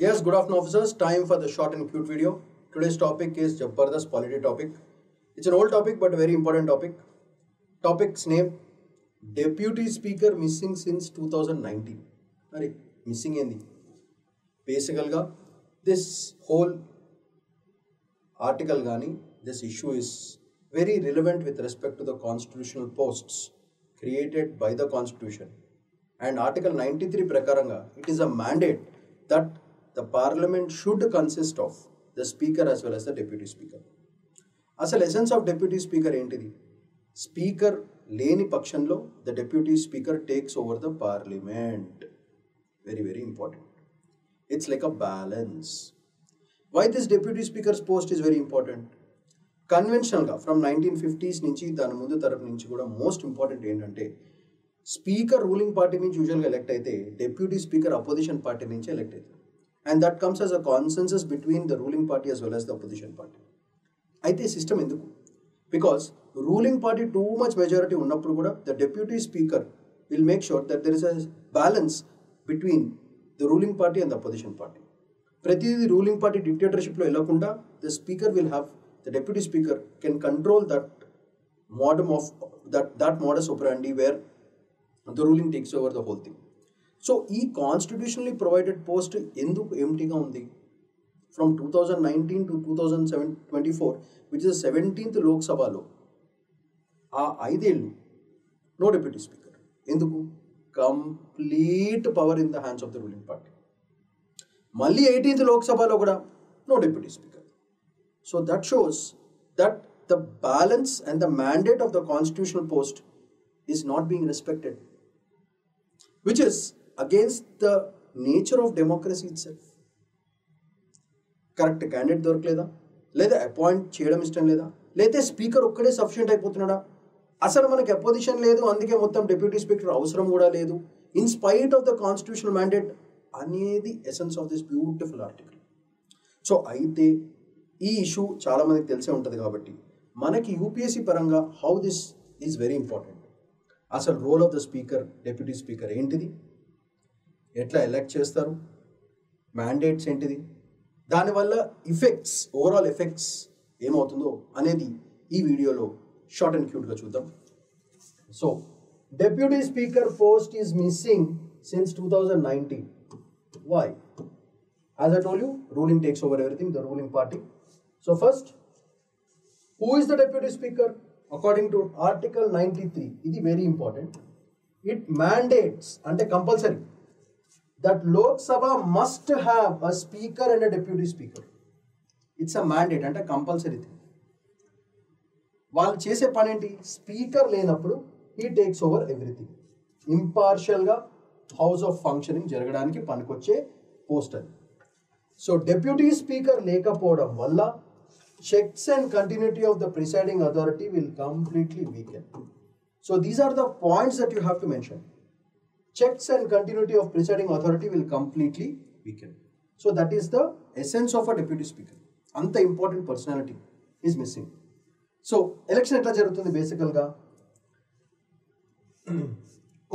Yes, good afternoon officers. Time for the short and cute video. Today's topic is Jabardast polity topic. It's an old topic but a very important topic. Topic's name, Deputy Speaker missing since 2019. Are missing endi? Basically, this whole article gani, this issue is very relevant with respect to the constitutional posts created by the constitution. And Article 93 prakaranga, it is a mandate that the parliament should consist of the speaker as well as the deputy speaker. Asal essence of deputy speaker entity. Speaker leni pakshanlo, the deputy speaker takes over the parliament. Very, very important. It's like a balance. Why this deputy speaker's post is very important? Conventional from 1950s నుంచి దాని ముందు తరపు నుంచి కూడా most important ఏంటంటే speaker ruling party నుంచి యూజువల్గా elect అయితే డెప్యూటీ స్పీకర్ అపోజిషన్ పార్టీ నుంచి ఎలెక్ట్ అవుతారు. And that comes as a consensus between the ruling party as well as the opposition party. అయితే సిస్టమ్ ఎందుకు? Because ruling party too much majority ఉన్నప్పుడు కూడా the deputy speaker will make sure that there is a balance between the ruling party and the opposition party. ప్రతిదీ ruling party డిక్టేటర్షిప్లో వెళ్ళకుండా the speaker will have the deputy speaker can control that modus operandi where the ruling takes over the whole thing. So, e constitutionally provided post enduku empty ga undi from 2019 to 2024, which is the 17th Lok Sabha lo aa 5 ఏళ్ళు no deputy speaker. Enduku complete power in the hands of the ruling party. Malli 18th Lok Sabha lo kuda no deputy speaker. So that shows that the balance and the mandate of the constitutional post is not being respected, which is against the nature of democracy itself. Correct candidate dorkleda, leda appoint cheyadam ishtam leda, leda speaker okkade sufficient అయిపోతున్నాడా? అసలు మనకి opposition లేదు, అందుకే మొత్తం deputy speaker అవసరం కూడా లేదు, in spite of the constitutional mandate అనేది essence of this beautiful article. So అయితే ఈ ఇష్యూ చాలా మందికి తెలిసే ఉంటుంది కాబట్టి మనకి యూపీఎస్సీ పరంగా how this is very important. అసలు role of the speaker deputy speaker ఏంటిది, ఎట్లా ఎలెక్ట్ చేస్తారు, మ్యాండేట్స్ ఏంటిది, దానివల్ల ఇఫెక్ట్స్ ఓవరాల్ ఎఫెక్ట్స్ ఏమవుతుందో అనేది ఈ వీడియోలో షార్ట్ అండ్ క్యూట్గా చూద్దాం. So deputy speaker post is missing since 2019. Why? As I told you, ruling takes over everything, the ruling party. So first, who is the deputy speaker? According to Article 93, it is very important. It mandates and compulsory that Lok Sabha must have a speaker and a deputy speaker. It's a mandate and a compulsory thing. వాళ్ళు చేసే పని ఏంటి? Speaker లేనప్పుడు he takes over everything. ఇంపార్షియల్గా house of functioning జరగడానికి పనికొచ్చే post అది. So deputy speaker లేకపోవడం వల్ల checks and continuity of the presiding authority will completely weaken. So these are the points that you have to mention. Checks and continuity of presiding authority will completely weaken. So that is the essence of a deputy speaker. Anta important personality is missing. So election etla jarugutundi basically ga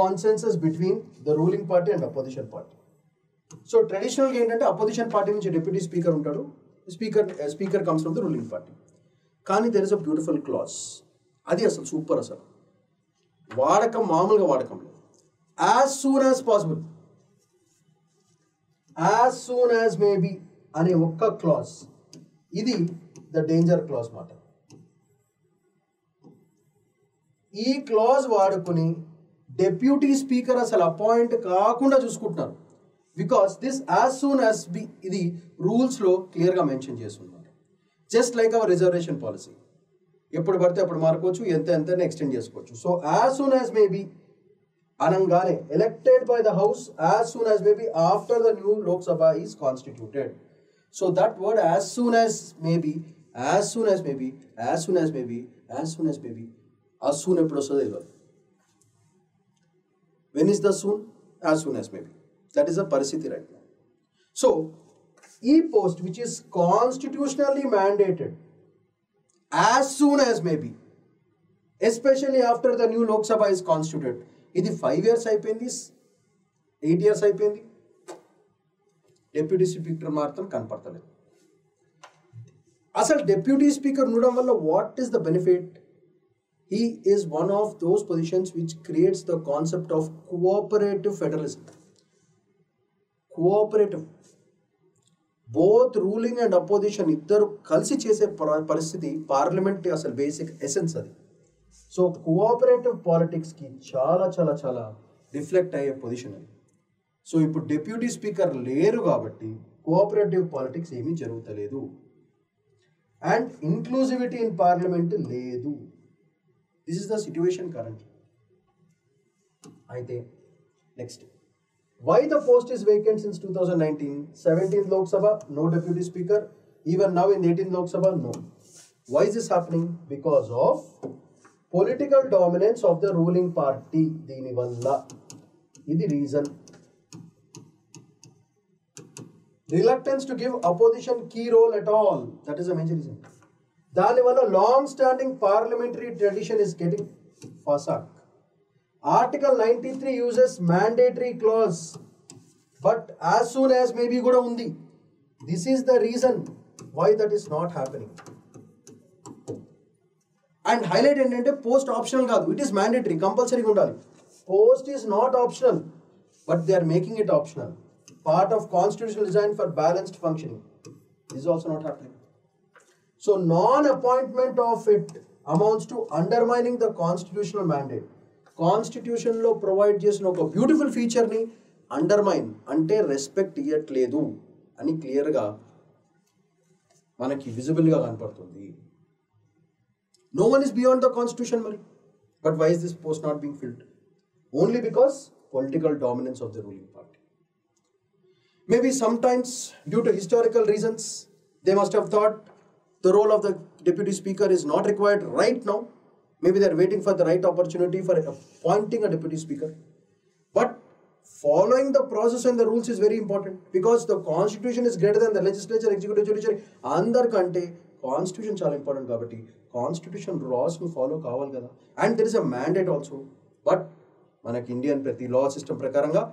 consensus between the ruling party and opposition party. So ట్రెడిషనల్గా ఏంటంటే opposition party నుంచి deputy speaker ఉంటాడు, speaker comes from the ruling party. కానీ there is a beautiful clause, అది అసలు super, అసలు వాడకం మామూలుగా వాడకం లేదు. As soon as possible, as soon as may be అనే ఒక్క క్లాస్, ఇది ద డేంజర్ క్లాస్ మాట. ఈ క్లాజ్ వాడుకుని డెప్యూటీ స్పీకర్ అసలు అపాయింట్ కాకుండా చూసుకుంటున్నారు. Because this as soon as be ఇది రూల్స్లో క్లియర్గా మెన్షన్ చేస్తున్నారు. Just like our reservation policy, ఎప్పుడు పడితే అప్పుడు మారుకోవచ్చు, ఎంత ఎక్స్టెండ్ చేసుకోవచ్చు. So as soon as may be అనగానే elected by the house as soon as may be after the new Lok Sabha is constituted. So that word as soon as may be, as soon as may be, as soon as may be, as soon as may be, ఆ soon ఎప్పుడు వస్తుందో తెలియదు. When is the soon? As soon as maybe. That is a parasthiti right now. So, e-post which is constitutionally mandated as soon as may be, especially after the new Lok Sabha is constituted. ఇది 5 years అయిపోయింది, 8 years అయిపోయింది. Deputy speaker మాత్రం కనపడతలేదు. అసలు deputy speaker ఉండడం వల్ల what is the benefit? He is one of those positions which creates the concept of cooperative federalism. Cooperative. Both ruling and opposition ఇద్దరు కలిసి చేసే పరిస్థితి పార్లమెంట్ అసలు బేసిక్ ఎసెన్స్ అది. సో కోఆపరేటివ్ పాలిటిక్స్కి చాలా చాలా చాలా రిఫ్లెక్ట్ అయ్యే పొజిషన్ అది. సో ఇప్పుడు డిప్యూటీ స్పీకర్ లేరు కాబట్టి కోఆపరేటివ్ పాలిటిక్స్ ఏమీ జరుగుతలేదు అండ్ ఇంక్లూజివిటీ ఇన్ పార్లమెంట్ లేదు. This is the situation currently. అయితే next, why the post is vacant since 2019? 17th Lok Sabha, no deputy speaker. Even now in 18th Lok Sabha, no. Why is this happening? Because of political dominance of the ruling party. Dini valla. Idi reason. Reluctance to give opposition key role at all. That is a major reason. దాని వల్ల long standing parliamentary tradition is getting ఫసాక్. Article 93 uses mandatory clause but as soon as may be కూడా ఉంది. This is the reason why that is not happening. And highlight ఏంటంటే post optional కాదు, it is mandatory, కంపల్సరీగా ఉండాలి. Post is not optional but they are making it optional. Part of constitutional design for balanced functioning is also not happening. So non-appointment of it amounts to undermining the constitutional mandate. Constitution lo provide చేసిన ఒక beautiful feature ని undermine అంటే respect ఇయ్యట్లేదు అని clear గా మనకి visible గా కనపడుతుంది. No one is beyond the constitution మరి. But why is this post not being filled? Only because political dominance of the ruling party. Maybe sometimes due to historical reasons they must have thought the role of the deputy speaker is not required right now. Maybe they are waiting for the right opportunity for appointing a deputy speaker. But following the process and the rules is very important because the constitution is greater than the legislature, executive, judiciary. Andarkante constitution చాలా important కాబట్టి constitution loss ని follow కావాలి కదా. And there is a mandate also. But మనకి Indian ప్రతి లా system ప్రకారంగా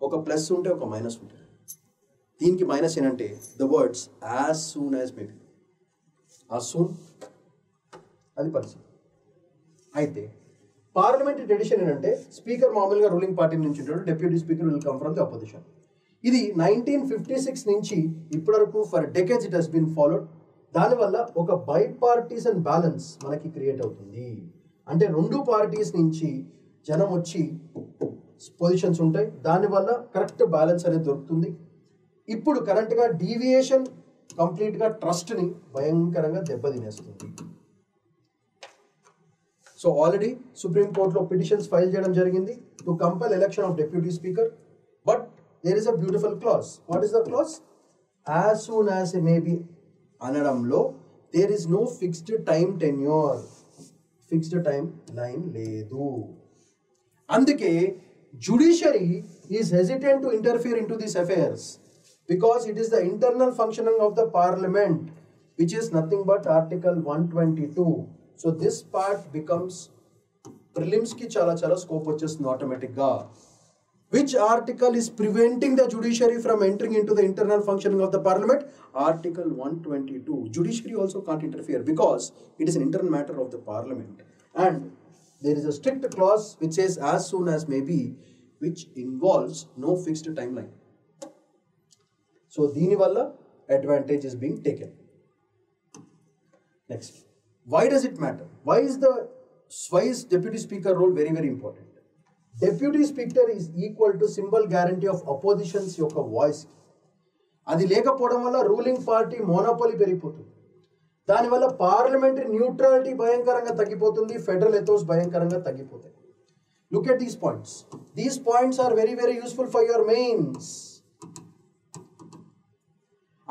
ఒక plus ఉంటే ఒక మైనస్ ఉంటుంది. దీనికి మైనస్ ఏంటంటే the words as soon as may be. As soon అది పరిస్థితి. అయితే పార్లమెంటరీ ట్రెడిషన్ ఏంటంటే స్పీకర్ మామూలుగా రూలింగ్ పార్టీ నుంచి ఉంటాడు, deputy speaker will come from the opposition. ఇది 1956 నుంచి ఇప్పటి వరకు for decades it has been followed. దానివల్ల ఒక బై పార్టీసన్ బ్యాలెన్స్ మనకి క్రియేట్ అవుతుంది. అంటే రెండు పార్టీస్ నుంచి జనం వచ్చి పొజిషన్స్ ఉంటాయి, దానివల్ల కరెక్ట్ బ్యాలెన్స్ అనేది దొరుకుతుంది. ఇప్పుడు కరెంట్గా డీవియేషన్ కంప్లీట్గా ట్రస్ట్ని భయంకరంగా దెబ్బతినేస్తుంది. సో ఆల్రెడీ సుప్రీంకోర్టులో పిటిషన్స్ ఫైల్ చేయడం జరిగింది to compel election of deputy speaker. But there is a beautiful clause. What is the clause? As soon as a may be అనడంలో there is no fixed time tenure, fixed time line లేదు. అందుకే judiciary is hesitant to interfere in to these affairs because it is the internal functioning of the parliament which is nothing but article 122. So this part becomes prelims ki chala scope vachestunadi automatic ga. Which article is preventing the judiciary from entering into the internal functioning of the parliament? Article 122. Judiciary also can't interfere because it is an internal matter of the parliament. And there is a strict clause which says as soon as may be, which involves no fixed timeline. So దీని వల్ల advantage is being taken. Next, why does it matter? Why is deputy speaker role very very important? Deputy speaker is equal to symbol guarantee of opposition's యొక్క voice. అది లేకపోవడం వల్ల ruling party monopoly పెరిగిపోతుంది. దానివల్ల parliamentary neutrality భయంకరంగా తగ్గిపోతుంది, federal ethos భయంకరంగా తగ్గిపోతాయి. Look at these points. These points are very very useful for your mains.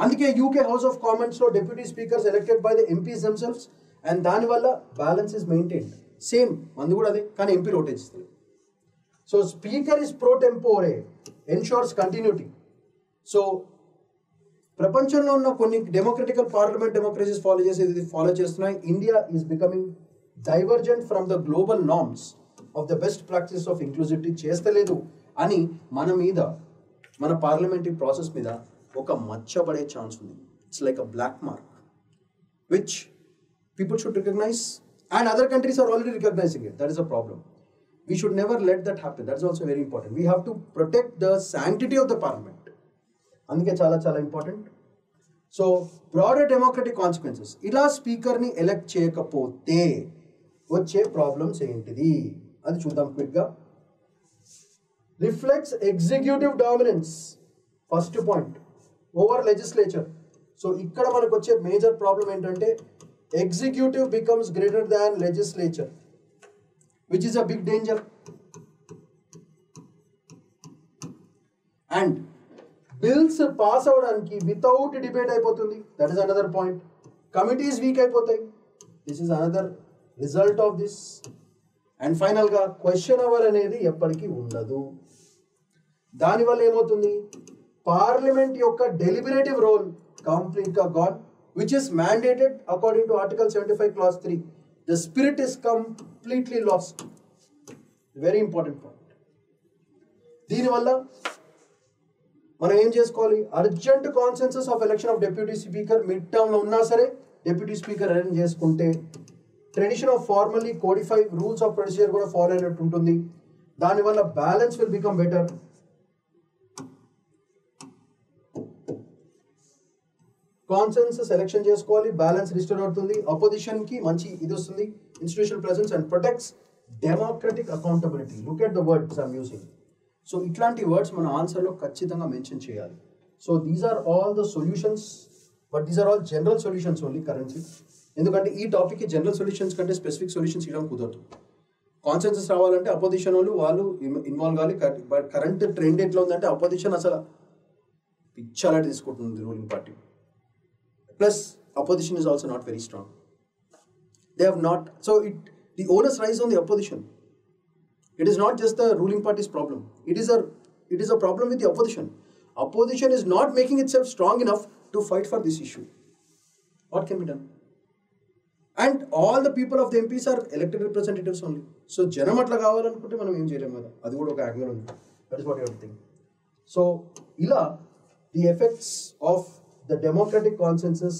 అందుకే యూకే హౌస్ ఆఫ్ కామన్స్ లో deputy speakers elected by the MPs themselves and దానివల్ల balance is maintained. Same మంది కూడా అదే, కానీ MP రోటేజ్ ఇస్తుంది. So speaker is pro tempore, ensures continuity. So ప్రపంచంలో ఉన్న కొన్ని డెమోక్రటికల్ పార్లమెంట్ డెమోక్రసీస్ ఫాలో చేస్తున్నాయి. India is becoming divergent from the global norms of the best practice of inclusivity చేస్తలేదు అని మన పార్లమెంటరీ ప్రాసెస్ మీద ఒక మచ్చ పడే ఛాన్స్ ఉంది. It's like a black mark which people should recognize, and other countries are already recognizing it. That is a problem. We should never let that happen. That's also very important. We have to protect the sanctity of the parliament. అందుకే చాలా చాలా important. So broader democratic consequences, ఇలా స్పీకర్ని elect చేయకపోతే వచ్చే problems ఏంటిది అది చూద్దాం క్విక్గా. Reflects executive dominance, first point, over legislature. So ఇక్కడ మనకు వచ్చే మేజర్ ప్రాబ్లం ఏంటంటే executive becomes greater than legislature, which is a big danger. And bills pass avdaniki without debate అయిపోతుంది. That is another point. Committees weak అయిపోతాయి. This is another result of this. And final గా question hour అనేది ఎప్పటికీ ఉండదు. దానివల్ల ఏమవుతుంది, parliament యొక్క డెలిబరేటివ్ role complete గా gone, which is mandated according to Article 75 Clause 3. The spirit is completely lost. Very important point. దీనివల్ల మనం ఏం చేసుకోవాలి, urgent consensus of election of deputy speaker mid టర్మ్లో ఉన్నా సరే డెప్యూటీ స్పీకర్ అరేంజ్ చేసుకుంటే tradition of formally codify rules of procedure కూడా follow అయినట్టు ఉంటుంది. దానివల్ల balance will become better. Consensus election చేసుకోవాలి, బ్యాలెన్స్ రిస్టోర్ అవుతుంది, అపోజిషన్ కి మంచి ఇది వస్తుంది, institutional presence and protects democratic accountability. Look at the words I'm using. So ఇట్లాంటి వర్డ్స్ మన ఆన్సర్లో ఖచ్చితంగా మెన్షన్ చేయాలి. So these are all the solutions, but these are all general solutions only currently. ఎందుకంటే ఈ టాపిక్కి జనరల్ సొల్యూషన్స్ కంటే specific solutions ఇవ్వడం కుదరదు. కాన్సెన్సస్ రావాలంటే అపోజిషన్ వాళ్ళు ఇన్వాల్వ్ కావాలి. బట్ కరెంట్ ట్రెండ్ ఎట్లా ఉందంటే అపోజిషన్ అసలు పిచ్చాలని తీసుకుంటుంది ruling party. Plus, opposition is also not very strong. They have not, so the onus lies on the opposition. It is not just the ruling party's problem. It is a problem with the opposition. Opposition is not making itself strong enough to fight for this issue. What can be done? And all the people of the MPs are elected representatives only. So, janam atla kavalanunte manam em cheyalem kada. Adi kuda oka angle undi. That is what you have to think. So, ila the effects of the democratic consensus,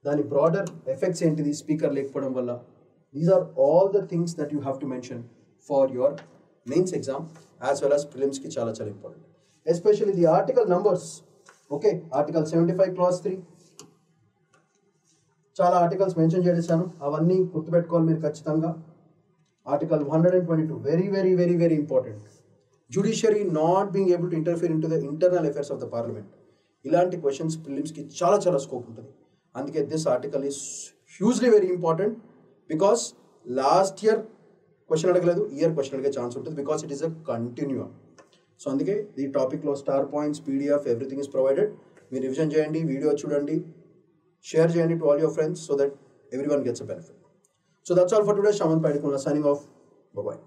దాని broader effects ఏంటిది speaker లేకపోవడం వల్ల, these are all the things that you have to mention for your mains exam as well as ప్రిలిమ్స్కి చాలా చాలా important. Especially the article numbers. Okay, article 75 Clause 3 చాలా articles mention చేశాను, అవన్నీ గుర్తుపెట్టుకోవాలి మీరు ఖచ్చితంగా. Article 122 very very very very important. Judiciary not being able to interfere in to the internal affairs of the parliament. ఇలాంటి క్వశ్చన్స్ ప్రిలిమ్స్కి చాలా చాలా scope ఉంటుంది. అందుకే this article is hugely very important because last year question అడగలేదు, year question అడిగే chance ఉంటుంది because it is a continuum. So అందుకే ఈ టాపిక్లో star points, PDF everything is provided. మీరు రివిజన్ చేయండి, వీడియో చూడండి, షేర్ చేయండి to all your friends so that every one gets a benefit. So that's all for today. Shaman Padikula signing off. Bye-bye.